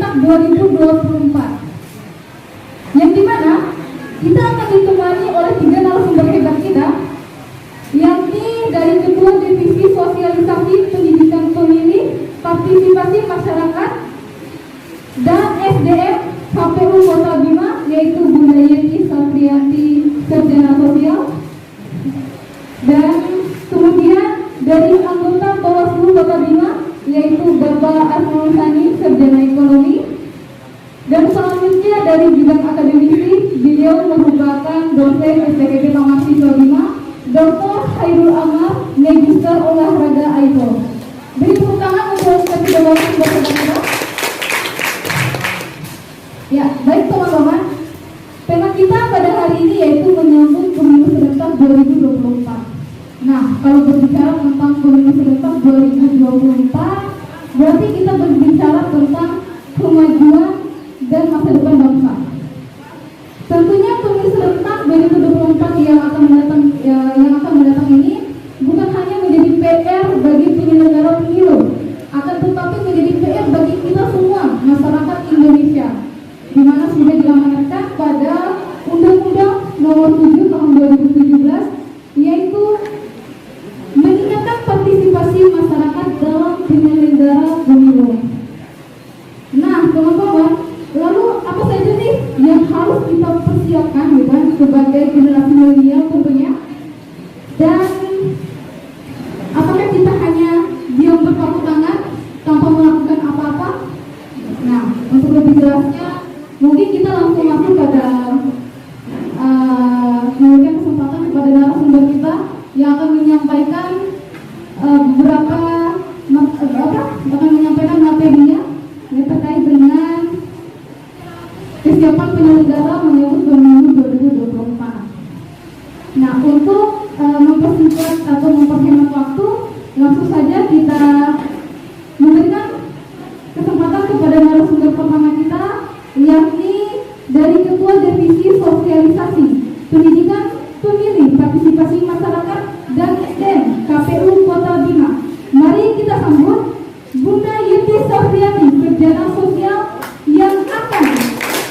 serentak 2024, yang dimana kita akan ditemani oleh 3 narasumber hebat kita, yakni dari Ketua Divisi Sosialisasi Pendidikan Pemilih Partisipasi Masyarakat dan SDM KPU Kota Bima, yaitu Bunda Yenti Saprianti, Sarjana Sosial, dan kemudian dari anggota Bawaslu Kota Bima, yaitu Bapak Asmaul Sani, Sarjana Ekonomi, dan selanjutnya dari bidang akademisi, beliau merupakan dosen STKP Taman Siswa Bima, Dr. Khairul Amar, Magister Olahraga AIPO. Beri tepuk tangan untuk ketiga narasumber kita. Ya, baik teman-teman. Tema kita pada hari ini yaitu menyambut pemilu serentak 2024. Nah, kalau berbicara tentang pemilu serentak 2024, berarti kita berbicara tentang kemajuan dan masa depan bangsa. Tentunya pemilu serentak 2024 yang akan mendatang ini bukan hanya menjadi PR bagi penyelenggara pemilu, akan tetapi menjadi PR bagi kita semua masyarakat Indonesia, di mana sudah diamanatkan pada Undang-Undang Nomor 7 Tahun 2017, yaitu meningkatkan partisipasi masyarakat dalam penyelenggara pemilu. Nah, teman-teman, lalu apa saja nih yang harus kita persiapkan sebagai generasi milenial tentunya? Dan apakah kita hanya diam berpangku tangan tanpa melakukan apa-apa? Nah, untuk lebih jelasnya, mungkin kita langsung masuk pada memberikan kesempatan kepada narasumber kita yang akan menyampaikan akan menyampaikan materinya yang terkait dengan kesiapan penyelenggara menyambut pemilu 2024. Nah, untuk mempersingkat atau memperhemat waktu, langsung saja kita memberikan kesempatan kepada narasumber pertama kita, yakni dari Ketua Divisi Sosialisasi Pendidikan Pemilih Partisipasi Masyarakat dan SDM KPU Kota Bima. Mari kita sambut Bunda Yenti Saprianti, Sarjana Sosial, yang akan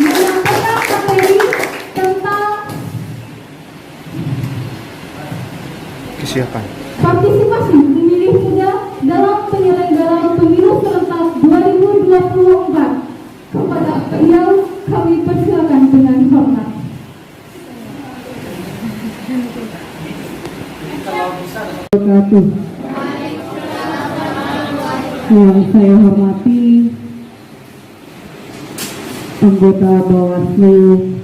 menyampaikan materi tentang kesiapan partisipasi pemilih muda dalam penyelenggaraan pemilu serentak 2024. Kepada beliau kami persilakan dengan hormat. Yang saya hormati anggota Bawaslu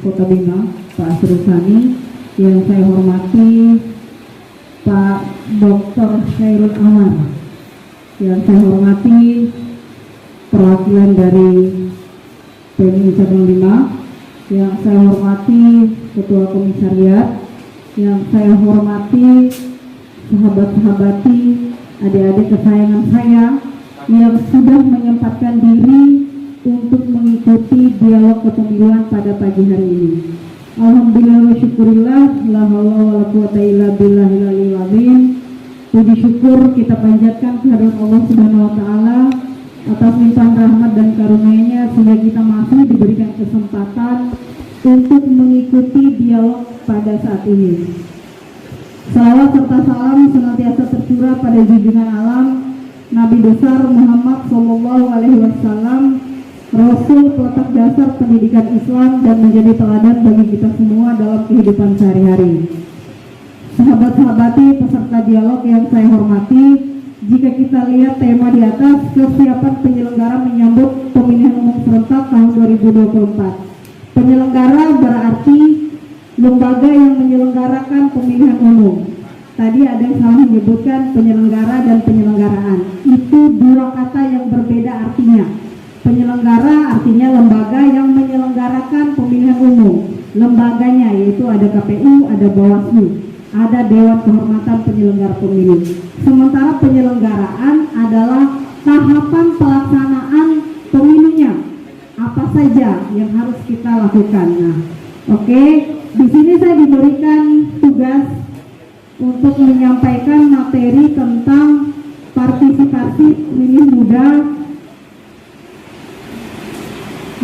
Kota Bima, Pak Asrul Sani, yang saya hormati Pak Dr. Khairul Amar, yang saya hormati perwakilan dari PMI Cabang 5, yang saya hormati Ketua Komisariat, yang saya hormati sahabat-sahabati, adik-adik kesayangan saya yang sudah menyempatkan diri untuk mengikuti dialog kepemiluan pada pagi hari ini. Alhamdulillah wa syukurillah, la haula wala quwata illa billahil aliyil azim. Puji syukur kita panjatkan kehadirat Allah Subhanahu wa taala atas limpahan rahmat dan karunia-Nya sehingga kita masih diberikan kesempatan untuk mengikuti dialog pada saat ini. Salawat serta salam senantiasa tercurah pada junjungan alam Nabi besar Muhammad Sallallahu Alaihi Wasallam, Rasul peletak dasar pendidikan Islam dan menjadi teladan bagi kita semua dalam kehidupan sehari-hari. Sahabat-sahabati peserta dialog yang saya hormati, jika kita lihat tema di atas, kesiapan penyelenggara menyambut pemilihan umum serentak tahun 2024. Penyelenggara berarti lembaga yang menyelenggarakan pemilihan umum. Tadi ada yang salah menyebutkan penyelenggara dan penyelenggaraan. Itu dua kata yang berbeda artinya. Penyelenggara artinya lembaga yang menyelenggarakan pemilihan umum. Lembaganya yaitu ada KPU, ada Bawaslu, ada Dewan Kehormatan Penyelenggara Pemilu. Sementara penyelenggaraan adalah tahapan pelaksanaan pemilunya. Apa saja yang harus kita lakukan. Nah, oke. Di sini saya diberikan tugas untuk menyampaikan materi tentang partisipasi pemilih muda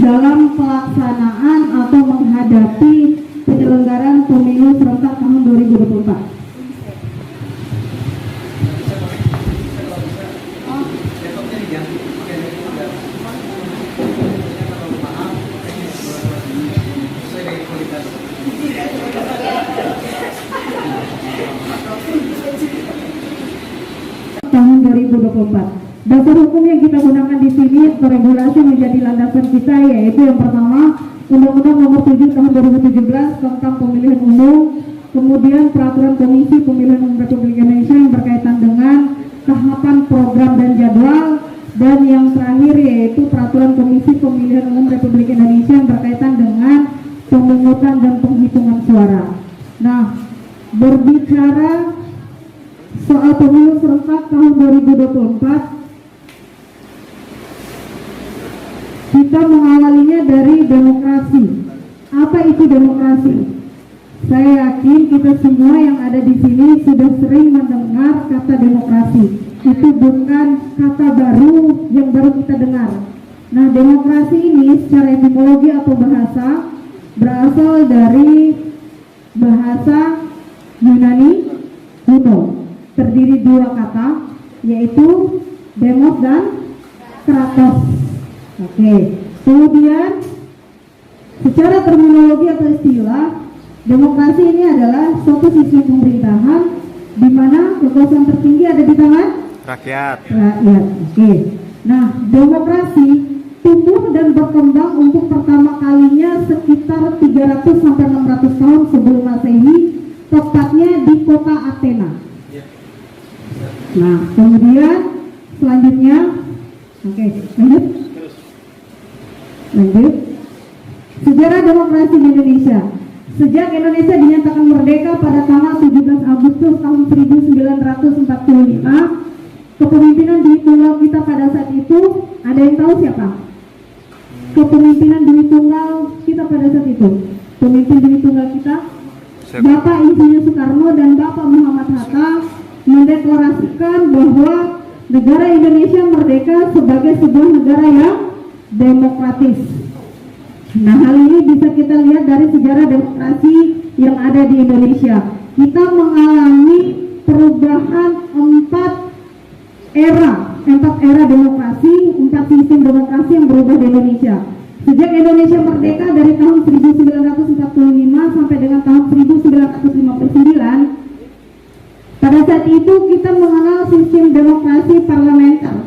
dalam pelaksanaan atau menghadapi penyelenggaraan pemilu serentak tahun 2024. Tahun 2024. Dasar hukum yang kita gunakan di sini untuk regulasi menjadi landasan kita, yaitu yang pertama Undang-Undang Nomor 7 Tahun 2017 tentang Pemilihan Umum, kemudian Peraturan Komisi Pemilihan Umum Republik Indonesia yang berkaitan dengan tahapan program dan jadwal, dan yang terakhir yaitu Peraturan Komisi Pemilihan Umum Republik Indonesia yang berkaitan dengan pemungutan dan penghitungan suara. Nah, berbicara soal pemilu serentak tahun 2024, kita mengawalinya dari demokrasi. Apa itu demokrasi? Saya yakin kita semua yang ada di sini sudah sering mendengar kata demokrasi. Itu bukan kata baru yang baru kita dengar. Nah, demokrasi ini secara etimologi atau bahasa berasal dari bahasa Yunani kuno. Terdiri dua kata, yaitu demos dan kratos. Oke. Kemudian secara terminologi atau istilah, demokrasi ini adalah suatu sistem pemerintahan di mana kekuasaan tertinggi ada di tangan rakyat. Oke. Nah, demokrasi tumbuh dan berkembang untuk pertama kalinya sekitar 300 sampai 600 tahun sebelum Masehi, tepatnya di kota Athena. Nah, kemudian selanjutnya, lanjut. Sejarah demokrasi di Indonesia. Sejak Indonesia dinyatakan merdeka pada tanggal 17 Agustus tahun 1945, kepemimpinan Dwi Tunggal kita pada saat itu, ada yang tahu siapa? Kepemimpinan Dwi Tunggal kita pada saat itu. Pemimpin Dwi Tunggal kita, Bapak Insinyur Soekarno dan Bapak Muhammad Hatta mendeklarasikan bahwa negara Indonesia merdeka sebagai sebuah negara yang demokratis. Nah, hal ini bisa kita lihat dari sejarah demokrasi yang ada di Indonesia. Kita mengalami perubahan empat era demokrasi, 4 sistem demokrasi yang berubah di Indonesia. Sejak Indonesia merdeka dari tahun 1945 sampai dengan tahun 1959, pada saat itu kita mengenal sistem demokrasi parlementer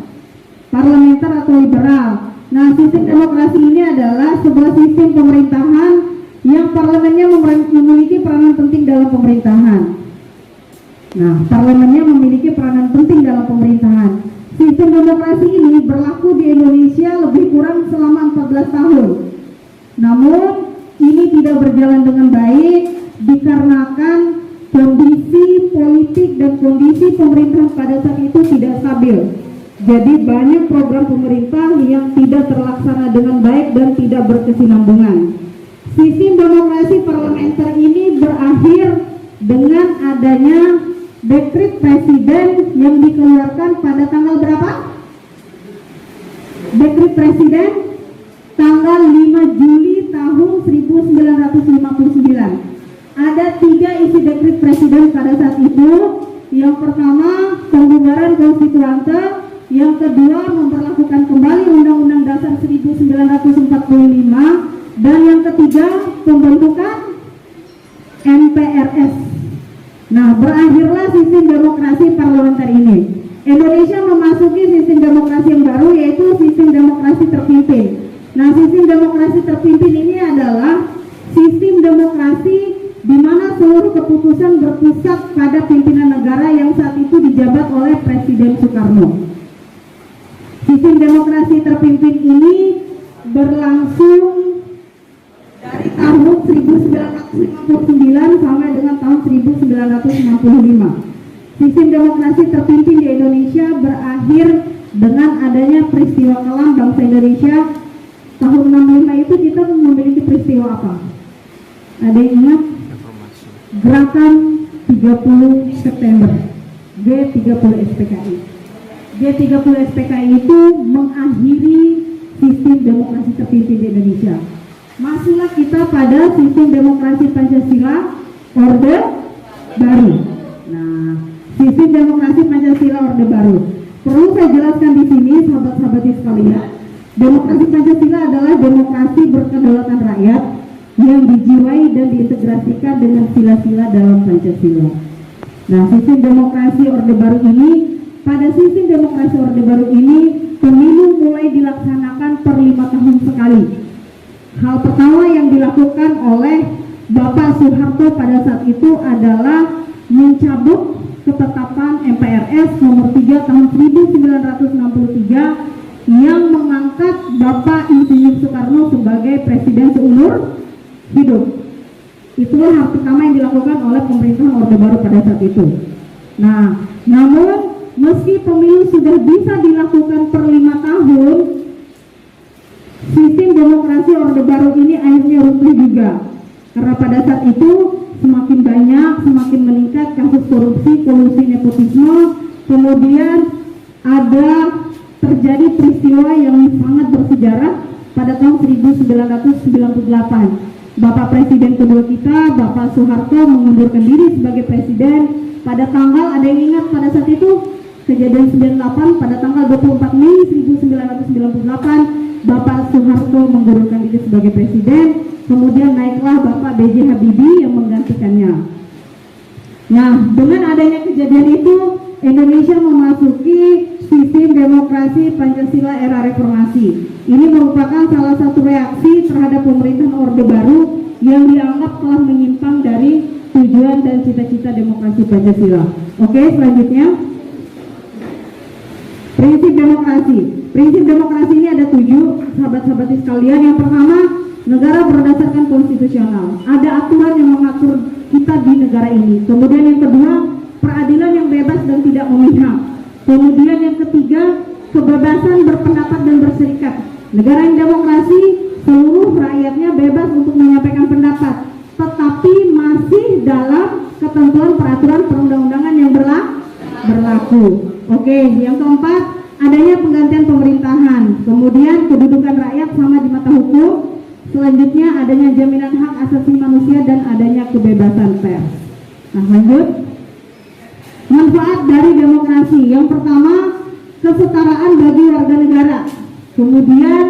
atau liberal. Nah, sistem demokrasi ini adalah sebuah sistem pemerintahan yang parlemennya memiliki peranan penting dalam pemerintahan. Sistem demokrasi ini berlaku di Indonesia lebih kurang selama 14 tahun. Namun, ini tidak berjalan dengan baik dikarenakan kondisi politik dan kondisi pemerintahan pada saat itu tidak stabil. Jadi banyak program pemerintah yang tidak terlaksana dengan baik dan tidak berkesinambungan. Sistem demokrasi parlementer ini berakhir dengan adanya dekret presiden yang dikeluarkan pada tanggal berapa? Dekret presiden tanggal 5 Juli tahun 1959. Ada 3 isi dekret presiden pada saat itu. Yang pertama, pembubaran konstituante. Yang kedua, memperlakukan kembali Undang-Undang Dasar 1945. Dan yang ketiga, pembentukan MPRS. Nah, berakhirlah sistem demokrasi parlementer ini. Indonesia memasuki sistem demokrasi yang baru, yaitu sistem demokrasi terpimpin. Nah, sistem demokrasi terpimpin ini adalah sistem demokrasi di mana seluruh keputusan berpusat pada pimpinan negara yang saat itu dijabat oleh Presiden Soekarno. Sistem demokrasi terpimpin ini berlangsung dari tahun 1959 sampai dengan tahun 1965. Sistem demokrasi terpimpin di Indonesia berakhir dengan adanya peristiwa kelam bangsa Indonesia. Tahun 65 itu kita memiliki peristiwa apa? Ada yang ingat? Gerakan 30 September, G30 SPKI. G30 SPKI itu mengakhiri sistem demokrasi terpimpin di Indonesia. Masuklah kita pada sistem demokrasi Pancasila Orde Baru. Nah, sistem demokrasi Pancasila Orde Baru. Perlu saya jelaskan di sini, sahabat-sahabat sekalian, demokrasi Pancasila adalah demokrasi berkedaulatan rakyat yang dijiwai dan diintegrasikan dengan sila-sila dalam Pancasila. Nah, sistem demokrasi Orde Baru ini, pada sistem demokrasi Orde Baru ini, pemilu mulai dilaksanakan per 5 tahun sekali. Hal pertama yang dilakukan oleh Bapak Soeharto pada saat itu adalah mencabut ketetapan MPRS nomor 3 tahun 1963 yang mengangkat Bapak Insinyur Soekarno sebagai presiden seumur hidup. Itulah hal pertama yang dilakukan oleh pemerintahan Orde Baru pada saat itu. Nah, namun meski pemilu sudah bisa dilakukan per 5 tahun, sistem demokrasi Orde Baru ini akhirnya runtuh juga. Karena pada saat itu semakin banyak, semakin meningkat kasus korupsi, kolusi, nepotisme, kemudian ada terjadi peristiwa yang sangat bersejarah pada tahun 1998. Bapak Presiden kedua kita, Bapak Soeharto, mengundurkan diri sebagai presiden pada tanggal, ada yang ingat pada saat itu kejadian 98, pada tanggal 24 Mei 1998 Bapak Soeharto mengundurkan diri sebagai presiden, kemudian naiklah Bapak B.J. Habibie yang menggantikannya. Nah, dengan adanya kejadian itu Indonesia memasuki sistem demokrasi Pancasila era reformasi. Ini merupakan salah satu reaksi terhadap pemerintahan Orde Baru yang dianggap telah menyimpang dari tujuan dan cita-cita demokrasi Pancasila. Oke, selanjutnya prinsip demokrasi. Prinsip demokrasi ini ada 7, sahabat-sahabat sekalian. Yang pertama, negara berdasarkan konstitusional. Ada aturan yang mengatur kita di negara ini. Kemudian yang kedua, peradilan yang bebas dan tidak memihak. Kemudian yang ketiga, kebebasan berpendapat dan berserikat. Negara yang demokrasi, seluruh rakyatnya bebas untuk menyampaikan pendapat, tetapi masih dalam ketentuan peraturan perundang-undangan yang berlaku. Oke, yang keempat, adanya penggantian pemerintahan. Kemudian kedudukan rakyat sama di mata hukum. Selanjutnya adanya jaminan hak asasi manusia dan adanya kebebasan pers. Nah, lanjut. Manfaat dari demokrasi. Yang pertama, kesetaraan bagi warga negara. Kemudian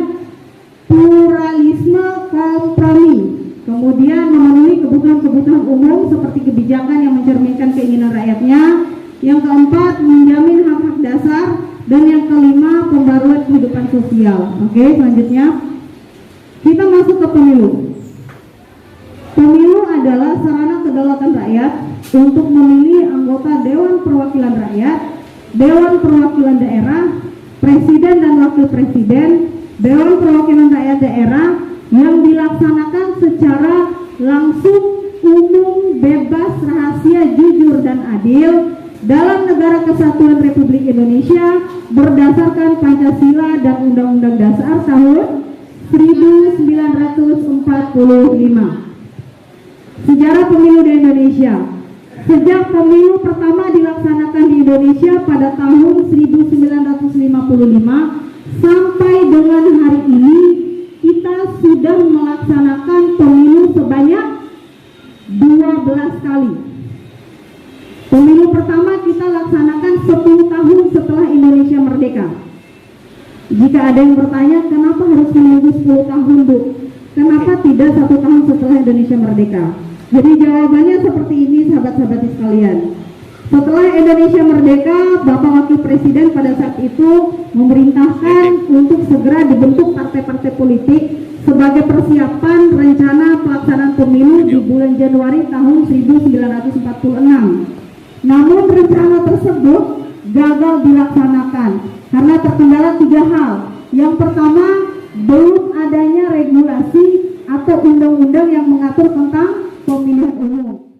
pluralisme kompromi. Kemudian memenuhi kebutuhan-kebutuhan umum seperti kebijakan yang mencerminkan keinginan rakyatnya. Yang keempat, menjamin hak-hak dasar. Dan yang kelima, pembaruan kehidupan sosial. Oke, selanjutnya kita masuk ke pemilu. Pemilu adalah sarana kedaulatan rakyat untuk memilih anggota Dewan Perwakilan Rakyat, Dewan Perwakilan Daerah, Presiden dan Wakil Presiden, Dewan Perwakilan Rakyat Daerah yang dilaksanakan secara langsung, umum, bebas, rahasia, jujur, dan adil dalam Negara Kesatuan Republik Indonesia berdasarkan Pancasila dan Undang-Undang Dasar tahun 1945. Sejarah pemilu di Indonesia. Sejak pemilu pertama dilaksanakan di Indonesia pada tahun 1955 sampai dengan hari ini, kita sudah melaksanakan pemilu sebanyak 12 kali. Pemilu pertama kita laksanakan 10 tahun setelah Indonesia merdeka. Jika ada yang bertanya, kenapa harus menunggu 10 tahun, Bu? Kenapa tidak 1 tahun setelah Indonesia merdeka? Jadi jawabannya seperti ini, sahabat-sahabat sekalian. Setelah Indonesia merdeka, Bapak Wakil Presiden pada saat itu memerintahkan untuk segera dibentuk partai-partai politik sebagai persiapan rencana pelaksanaan pemilu di bulan Januari tahun 1946. Namun rencana tersebut gagal dilaksanakan karena terkendala 3 hal. Yang pertama, belum adanya regulasi atau undang-undang yang mengatur tentang pemilihan umum.